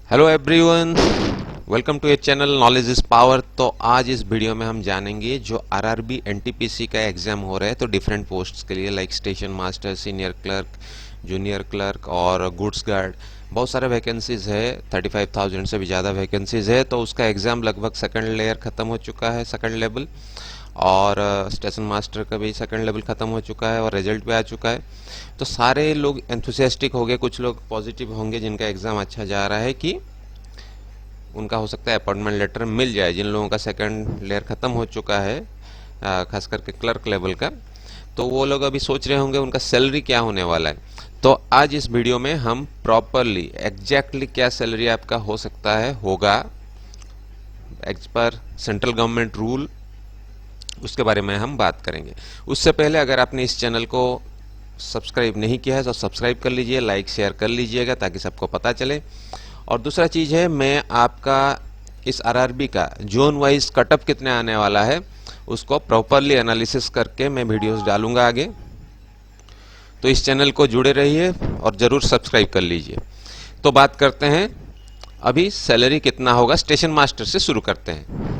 Hello everyone, welcome to a channel knowledge is power. तो आज इस वीडियो में हम जानेंगे जो आरआरबी एनटीपीसी का एग्जाम हो रहा है तो डिफरेंट पोस्ट्स के लिए like station master, senior clerk, junior clerk और गुड्स गार्ड। बहुत सारे वैकेंसीज है, 35,000 से भी ज़्यादा वैकेंसीज है। तो उसका एग्ज़ाम लगभग सेकंड लेयर ख़त्म हो चुका है, सेकंड लेवल, और स्टेशन मास्टर का भी सेकंड लेवल ख़त्म हो चुका है और रिजल्ट भी आ चुका है। तो सारे लोग एंथुसियास्टिक हो गए, कुछ लोग पॉजिटिव होंगे जिनका एग्ज़ाम अच्छा जा रहा है कि उनका हो सकता है अपॉइंटमेंट लेटर मिल जाए। जिन लोगों का सेकंड लेयर ख़त्म हो चुका है, खास करके क्लर्क लेवल का, तो वो लोग अभी सोच रहे होंगे उनका सैलरी क्या होने वाला है। तो आज इस वीडियो में हम प्रॉपरली एग्जैक्टली क्या सैलरी आपका हो सकता है, होगा as per central government rule, उसके बारे में हम बात करेंगे। उससे पहले अगर आपने इस चैनल को सब्सक्राइब नहीं किया है तो सब्सक्राइब कर लीजिए, लाइक शेयर कर लीजिएगा ताकि सबको पता चले। और दूसरा चीज़ है, मैं आपका इस आरआरबी का जोन वाइज कटअप कितने आने वाला है उसको प्रॉपरली एनालिसिस करके मैं वीडियोस डालूंगा आगे। तो इस चैनल को जुड़े रहिए और ज़रूर सब्सक्राइब कर लीजिए। तो बात करते हैं अभी सैलरी कितना होगा। स्टेशन मास्टर से शुरू करते हैं।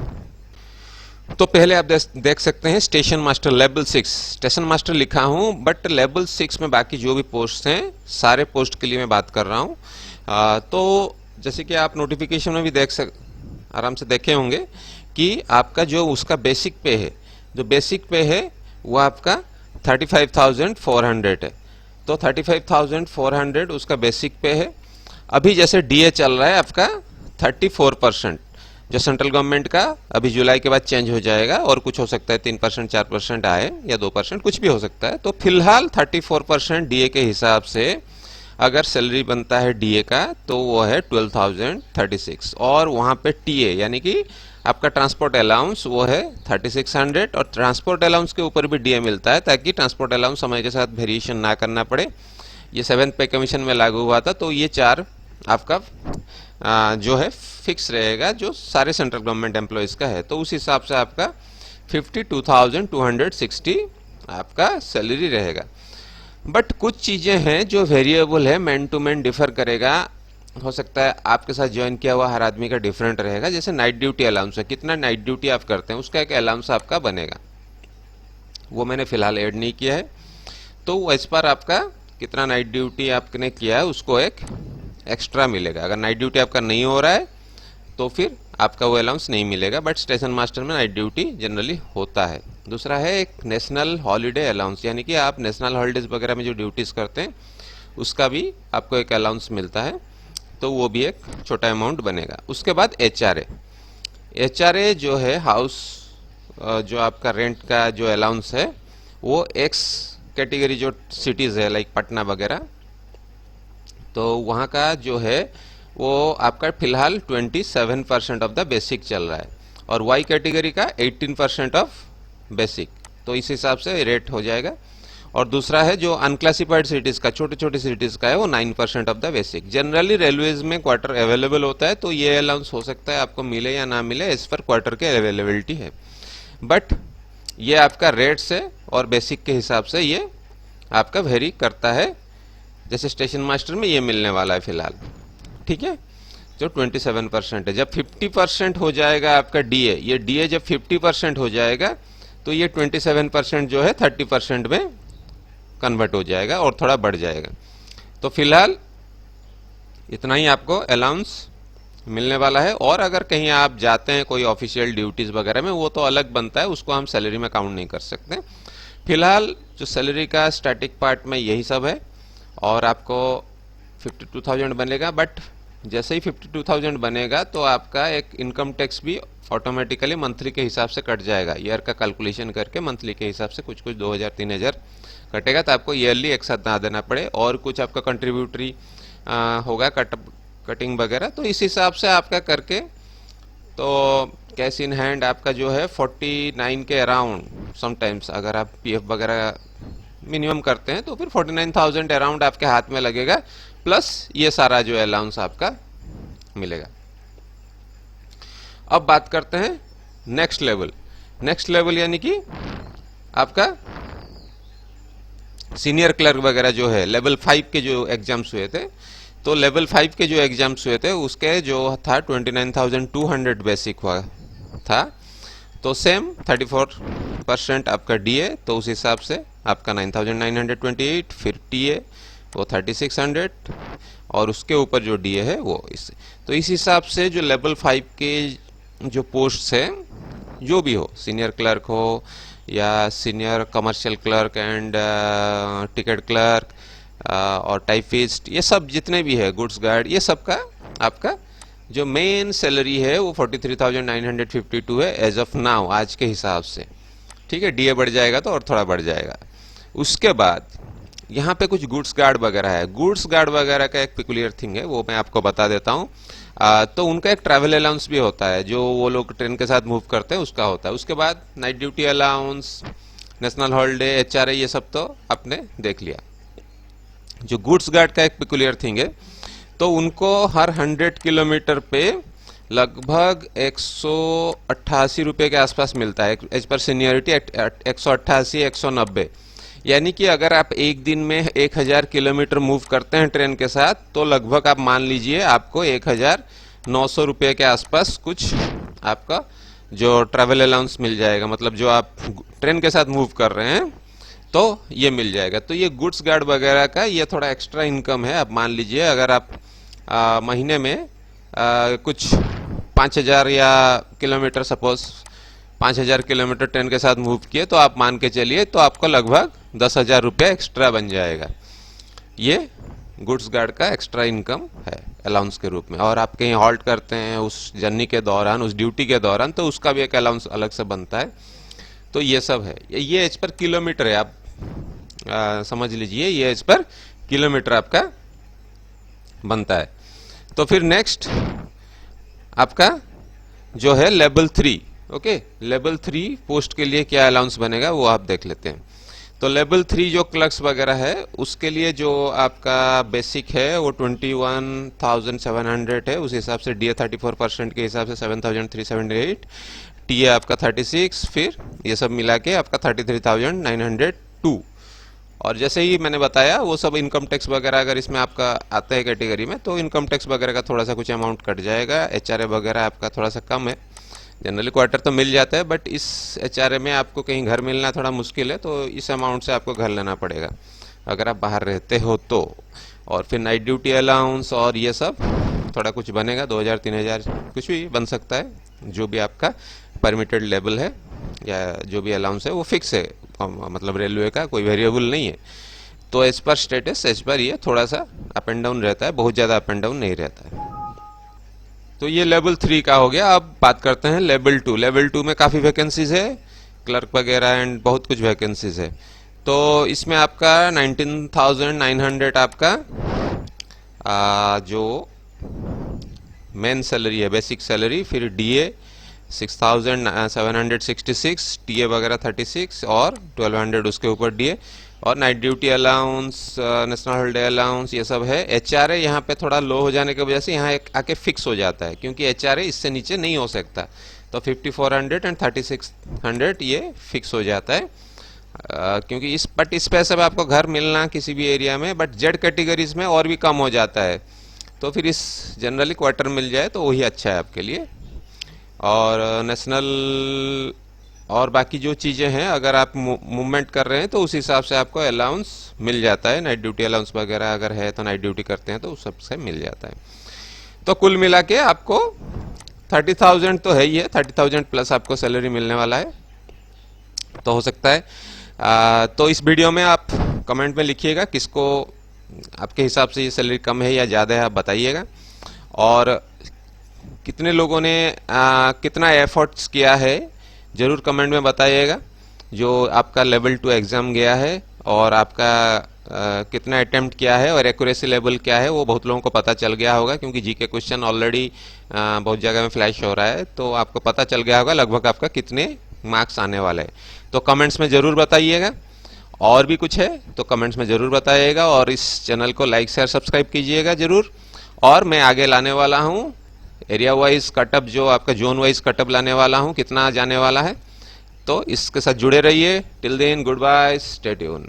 तो पहले आप देख सकते हैं station master level 6, station master लिखा हूं बट लेवल 6 में बाकी जो भी पोस्ट हैं सारे पोस्ट के लिए मैं बात कर रहा हूं। तो जैसे कि आप नोटिफिकेशन में भी आराम से देखे होंगे कि आपका जो उसका बेसिक पे है, जो बेसिक पे है वो आपका 35,400 है। तो 35,400 उसका बेसिक पे है। अभी जैसे डीए चल रहा है आपका 34%, जो सेंट्रल गवर्नमेंट का अभी जुलाई के बाद चेंज हो जाएगा और कुछ हो सकता है 3%, 4% आए या 2%, कुछ भी हो सकता है। तो फिलहाल 34% डीए के हिसाब से अगर सैलरी बनता है डीए का तो वो है 12,036, और वहाँ पे टीए यानी कि आपका ट्रांसपोर्ट अलाउंस वो है 3600, और ट्रांसपोर्ट अलाउंस के ऊपर भी डीए मिलता है ताकि ट्रांसपोर्ट अलाउंस समय के साथ वेरिएशन ना करना पड़े। ये 7th पे कमीशन में लागू हुआ था। तो ये चार आपका जो है फिक्स रहेगा जो सारे सेंट्रल गवर्नमेंट एम्प्लॉयज़ का है। तो उस हिसाब से आपका 52,260 आपका सैलरी रहेगा। बट कुछ चीज़ें हैं जो वेरिएबल है, मैन टू मैन डिफर करेगा। हो सकता है आपके साथ ज्वाइन किया हुआ हर आदमी का डिफरेंट रहेगा। जैसे नाइट ड्यूटी अलाउंस है, कितना नाइट ड्यूटी आप करते हैं उसका एक अलाउंस आपका बनेगा, वो मैंने फिलहाल ऐड नहीं किया है। तो इस पर आपका कितना नाइट ड्यूटी आपने किया है उसको एक एक्स्ट्रा मिलेगा। अगर नाइट ड्यूटी आपका नहीं हो रहा है तो फिर आपका वो अलाउंस नहीं मिलेगा। बट स्टेशन मास्टर में नाइट ड्यूटी जनरली होता है। दूसरा है एक नेशनल हॉलीडे अलाउंस, यानी कि आप नेशनल हॉलीडेज वगैरह में जो ड्यूटीज़ करते हैं उसका भी आपको एक अलाउंस मिलता है, तो वो भी एक छोटा अमाउंट बनेगा। उसके बाद एचआरए जो है हाउस, जो आपका रेंट का जो अलाउंस है वो एक्स कैटेगरी जो सिटीज़ है लाइक पटना वगैरह, तो वहाँ का जो है वो आपका फिलहाल 27% ऑफ द बेसिक चल रहा है, और वाई कैटेगरी का 18% ऑफ बेसिक। तो इस हिसाब से रेट हो जाएगा। और दूसरा है जो अनक्लासिफाइड सिटीज़ का, छोटे छोटे सिटीज़ का है, वो 9% of the basic. Generally railways में क्वार्टर अवेलेबल होता है, तो ये अलाउंस हो सकता है आपको मिले या ना मिले, इस पर क्वार्टर के अवेलेबिलिटी है। बट ये आपका रेट से और बेसिक के हिसाब से ये आपका वेरी करता है। जैसे स्टेशन मास्टर में ये मिलने वाला है फिलहाल, ठीक है, जो 27% है। जब 50% हो जाएगा आपका डीए, ये डीए जब 50% हो जाएगा तो ये 27% जो है 30% में कन्वर्ट हो जाएगा और थोड़ा बढ़ जाएगा। तो फिलहाल इतना ही आपको अलाउंस मिलने वाला है। और अगर कहीं आप जाते हैं कोई ऑफिशियल ड्यूटीज़ वगैरह में, वो तो अलग बनता है, उसको हम सैलरी में काउंट नहीं कर सकते। फिलहाल जो सैलरी का स्टैटिक पार्ट में यही सब है, और आपको 52,000 बनेगा। बट जैसे ही 52,000 बनेगा तो आपका एक इनकम टैक्स भी ऑटोमेटिकली मंथली के हिसाब से कट जाएगा। ईयर का कैलकुलेशन करके मंथली के हिसाब से कुछ 2,000-3,000 कटेगा, तो आपको ईयरली एक साथ ना देना पड़े। और कुछ आपका कंट्रीब्यूटरी होगा, कटिंग वगैरह, तो इस हिसाब से आपका करके तो कैश इन हैंड आपका जो है 49 के अराउंड, समटाइम्स अगर आप पीएफ वगैरह मिनिमम करते हैं तो फिर 49,000 अराउंड आपके हाथ में लगेगा, प्लस ये सारा जो अलाउंस आपका मिलेगा। अब बात करते हैं नेक्स्ट लेवल। नेक्स्ट लेवल यानी कि आपका सीनियर क्लर्क वगैरह जो है, लेवल 5 के जो एग्जाम्स हुए थे, तो लेवल 5 के जो एग्जाम्स हुए थे उसके जो था 29,200 बेसिक हुआ था, तो सेम 34% आपका डीए, तो उस हिसाब से आपका 9,928, फिर टीए वो 3,600 और उसके ऊपर जो डीए है वो इससे। तो इस हिसाब से जो लेवल 5 के जो पोस्ट है, जो भी हो, सीनियर क्लर्क हो या senior commercial clerk and ticket clerk और टाइपिस्ट, ये सब जितने भी है, गुड्स गार्ड, ये सब का आपका जो मेन सैलरी है वो 43,952 है एज ऑफ नाउ, आज के हिसाब से। ठीक है, डीए बढ़ जाएगा तो और थोड़ा बढ़ जाएगा। उसके बाद यहाँ पे कुछ गुड्स गार्ड वगैरह है। गुड्स गार्ड वगैरह का एक पिकुलियर थिंग है, वो मैं आपको बता देता हूँ। तो उनका एक ट्रैवल अलाउंस भी होता है, जो वो लोग ट्रेन के साथ मूव करते हैं उसका होता है। उसके बाद night duty allowance, national holiday, HRA, ये सब तो आपने देख लिया। जो गुड्स गार्ड का एक पिकुलियर थिंग है, तो उनको हर 100 किलोमीटर पे लगभग 188 रुपये के आसपास मिलता है एज पर सीनियरिटी, 188, 190। यानी कि अगर आप एक दिन में 1000 किलोमीटर मूव करते हैं ट्रेन के साथ, तो लगभग आप मान लीजिए आपको 1900 रुपये के आसपास कुछ आपका जो ट्रैवल अलाउंस मिल जाएगा। मतलब जो आप ट्रेन के साथ मूव कर रहे हैं तो ये मिल जाएगा। तो ये गुड्स गार्ड वगैरह का ये थोड़ा एक्स्ट्रा इनकम है। आप मान लीजिए अगर आप महीने में कुछ 5000 या किलोमीटर, सपोज 5000 किलोमीटर ट्रेन के साथ मूव किए, तो आप मान के चलिए तो आपको लगभग 10,000 रुपये एक्स्ट्रा बन जाएगा। ये गुड्स गार्ड का एक्स्ट्रा इनकम है अलाउंस के रूप में। और आप कहीं हॉल्ट करते हैं उस जर्नी के दौरान, उस ड्यूटी के दौरान, तो उसका भी एक अलाउंस अलग से बनता है। तो ये सब है। ये एज पर किलोमीटर है, आप समझ लीजिए, ये एज पर किलोमीटर आपका बनता है। तो फिर नेक्स्ट आपका जो है लेवल 3। ओके, लेवल 3 पोस्ट के लिए क्या अलाउंस बनेगा वो आप देख लेते हैं। तो लेवल 3 जो क्लर्क्स वगैरह है उसके लिए जो आपका बेसिक है वो 21,700 है। उस हिसाब से डीए 34% के हिसाब से 7,378, टीए आपका 36, फिर ये सब मिला के आपका 33,902। और जैसे ही मैंने बताया वो सब इनकम टैक्स वगैरह अगर इसमें आपका आता है कैटेगरी में, तो इनकम टैक्स वगैरह का थोड़ा सा कुछ अमाउंट कट जाएगा। एचआरए वगैरह आपका थोड़ा सा कम है, जनरली क्वार्टर तो मिल जाता है, बट इस एचआरए में आपको कहीं घर मिलना थोड़ा मुश्किल है, तो इस अमाउंट से आपको घर लेना पड़ेगा अगर आप बाहर रहते हो तो। और फिर नाइट ड्यूटी अलाउंस और ये सब थोड़ा कुछ बनेगा, 2000 3000 कुछ भी बन सकता है। जो भी आपका परमिटेड लेवल है या जो भी अलाउंस है वो फिक्स है, मतलब रेलवे का कोई वेरिएबल नहीं है। तो as per status, as per ये थोड़ा सा अप एंड डाउन रहता है, बहुत ज़्यादा अप एंड डाउन नहीं रहता है। तो ये लेवल 3 का हो गया। अब बात करते हैं लेवल 2। लेवल 2 में काफ़ी वैकेंसीज है, क्लर्क वगैरह एंड बहुत कुछ वैकेंसीज है। तो इसमें आपका 19,900 आपका जो मेन सैलरी है, बेसिक सैलरी, फिर डीए 6,766, टीए वगैरह 36 और 1200 उसके ऊपर डीए, और night duty allowance, national holiday allowance, ये सब है। एचआरए यहाँ पे थोड़ा लो हो जाने की वजह से यहाँ आके फिक्स हो जाता है, क्योंकि एचआरए इससे नीचे नहीं हो सकता। तो 5400 एंड 3600 ये फिक्स हो जाता है, क्योंकि इस पैसे में आपको घर मिलना किसी भी एरिया में, बट जेड कैटेगरीज में और भी कम हो जाता है। तो फिर इस जनरली क्वार्टर मिल जाए तो वही अच्छा है आपके लिए। और नेशनल और बाकी जो चीज़ें हैं, अगर आप मूवमेंट कर रहे हैं तो उस हिसाब से आपको अलाउंस मिल जाता है। नाइट ड्यूटी अलाउंस वगैरह अगर है तो नाइट ड्यूटी करते हैं तो उस सबसे मिल जाता है। तो कुल मिला के आपको 30,000 तो है ही है, 30,000 प्लस आपको सैलरी मिलने वाला है। तो हो सकता है तो इस वीडियो में आप कमेंट में लिखिएगा किसको आपके हिसाब से ये सैलरी कम है या ज़्यादा है, आप बताइएगा। और कितने लोगों ने कितना एफर्ट्स किया है ज़रूर कमेंट में बताइएगा। जो आपका लेवल 2 एग्ज़ाम गया है और आपका कितना अटेम्प्ट किया है और एक्यूरेसी लेवल क्या है, वो बहुत लोगों को पता चल गया होगा, क्योंकि जीके क्वेश्चन ऑलरेडी बहुत जगह में फ्लैश हो रहा है, तो आपको पता चल गया होगा लगभग आपका कितने मार्क्स आने वाले हैं। तो कमेंट्स में ज़रूर बताइएगा। और भी कुछ है तो कमेंट्स में ज़रूर बताइएगा, और इस चैनल को लाइक शेयर सब्सक्राइब कीजिएगा ज़रूर। और मैं आगे लाने वाला हूँ एरिया वाइज कटअप, जो आपका जोन वाइज कटअप लाने वाला हूँ, कितना जाने वाला है। तो इसके साथ जुड़े रहिए। Till then good bye, stay tune.